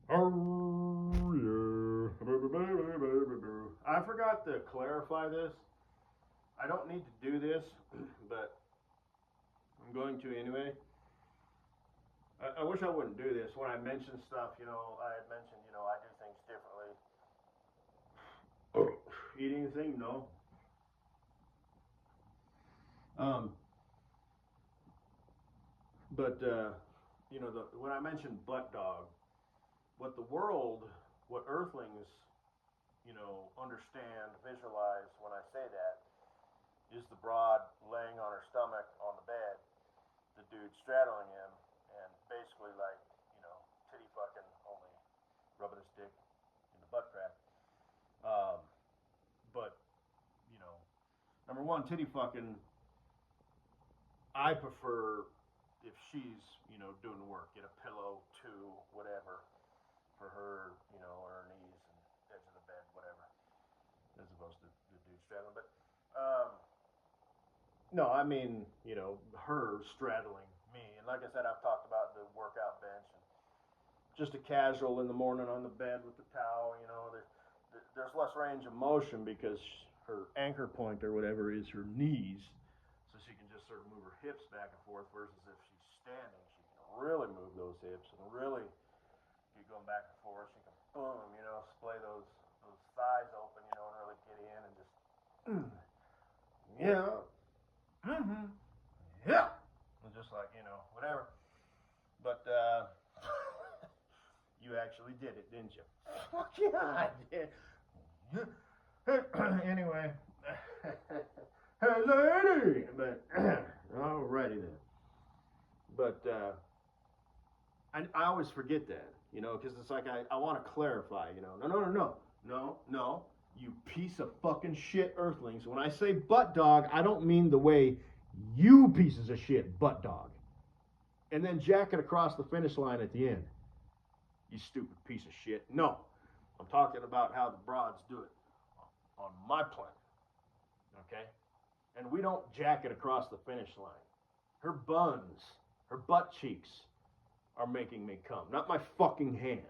Oh, yeah. I forgot to clarify this. I don't need to do this, but I'm going to anyway. I wish I wouldn't do this. When I mention stuff, I had mentioned, I do things differently. Eat anything? No. Um, but when I mentioned butt dog, what the world, what Earthlings, understand, visualize when I say that is the broad laying on her stomach on the bed, the dude straddling him, and basically like, titty fucking, only rubbing his dick in the butt crack. Um, but, you know, number one, titty fucking, I prefer if she's, doing the work, get a pillow, two, whatever, for her, on her knees and edge of the bed, whatever, as opposed to the dude straddling. But, no, I mean, her straddling me. And like I said, I've talked about the workout bench and just a casual in the morning on the bed with the towel. There's less range of motion because her anchor point or whatever is her knees, so she can just sort of move her hips back and forth. Versus if she's standing, she can really move those hips and really get going back and forth. She can boom, splay those thighs open, and really get in and just yeah, mm-hmm, yeah, and just like whatever. But you actually did it, didn't you? Yeah, I did. Anyway, hey lady, but alrighty then. But I always forget that, because it's like I want to clarify, no, you piece of fucking shit earthlings. When I say butt dog, I don't mean the way you pieces of shit butt dog. And then jack it across the finish line at the end. You stupid piece of shit. No, I'm talking about how the broads do it on my planet. Okay? And we don't jack it across the finish line. Her buns, her butt cheeks are making me come. Not my fucking hand.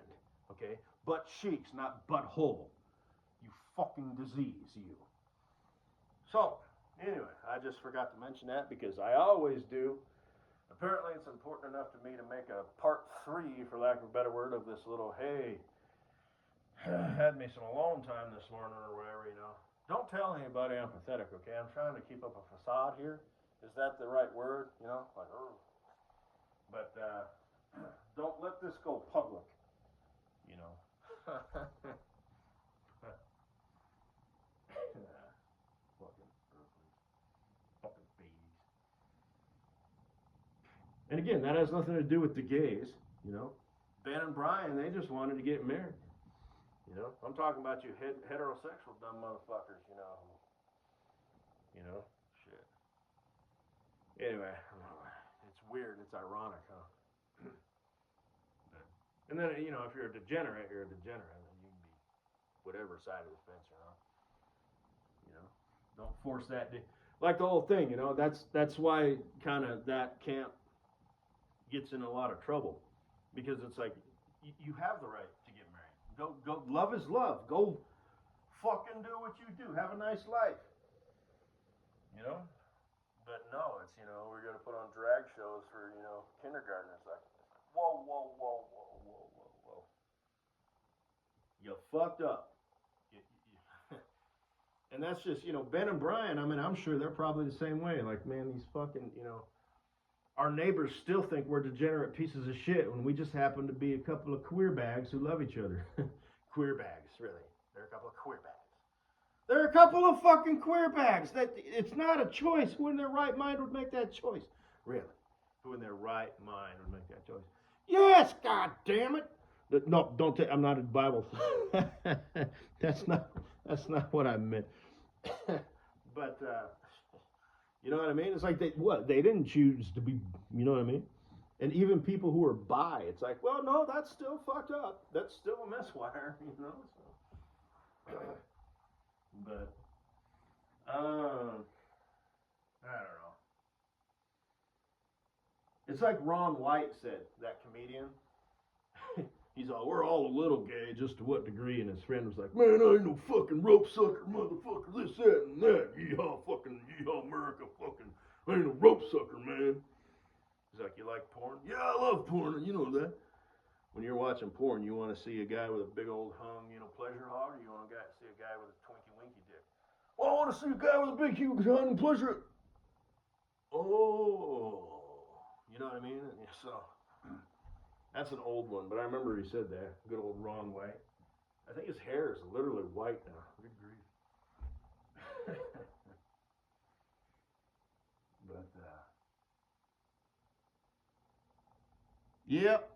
Okay? Butt cheeks, not butthole. You fucking disease, you. So, anyway, I just forgot to mention that because I always do. Apparently, it's important enough to me to make a part 3, for lack of a better word, of this little, hey, had me some alone time this morning or whatever, Don't tell anybody I'm pathetic, okay? I'm trying to keep up a facade here. Is that the right word? Like, but don't let this go public, Fucking earthlings. Fucking babies. And again, that has nothing to do with the gays, Ben and Brian, they just wanted to get married. I'm talking about you heterosexual dumb motherfuckers, shit. Anyway, it's weird, it's ironic, huh? And then, if you're a degenerate, you're a degenerate. And you can be whatever side of the fence you're on. Don't force that. Like the whole thing, that's why kind of that camp gets in a lot of trouble. Because it's like, you have the right to get married. Go, love is love. Go fucking do what you do. Have a nice life. But no, it's, we're going to put on drag shows for, kindergartners. Like, whoa, whoa, whoa, whoa, whoa, whoa, whoa. You fucked up. And that's just, Ben and Brian, I mean, I'm sure they're probably the same way. Like, man, these fucking, our neighbors still think we're degenerate pieces of shit when we just happen to be a couple of queer bags who love each other. Queer bags, really. They're a couple of queer bags. They're a couple of fucking queer bags. That it's not a choice. Who in their right mind would make that choice? Really? Who in their right mind would make that choice? Yes, god damn it. No, don't take. I'm not in Bible. that's not what I meant. But you know what I mean? It's like they didn't choose to be. You know what I mean? And even people who are bi, it's like, well, no, that's still fucked up. That's still a mess wire, So. But I don't know. It's like Ron White said, that comedian. He's he's all, we're all a little gay, just to what degree? And his friend was like, man, I ain't no fucking rope sucker, motherfucker, this, that, and that. Yeehaw, fucking, yeehaw, America, fucking, I ain't no rope sucker, man. He's like, you like porn? Yeah, I love porn, you know that. When you're watching porn, you want to see a guy with a big old hung, pleasure hog, or you want to see a guy with a twinky winky dick? Well, I want to see a guy with a big huge hung pleasure. Oh, you know what I mean? So that's an old one, but I remember he said that. Good old Ron White. I think his hair is literally white now. Good grief. But yep.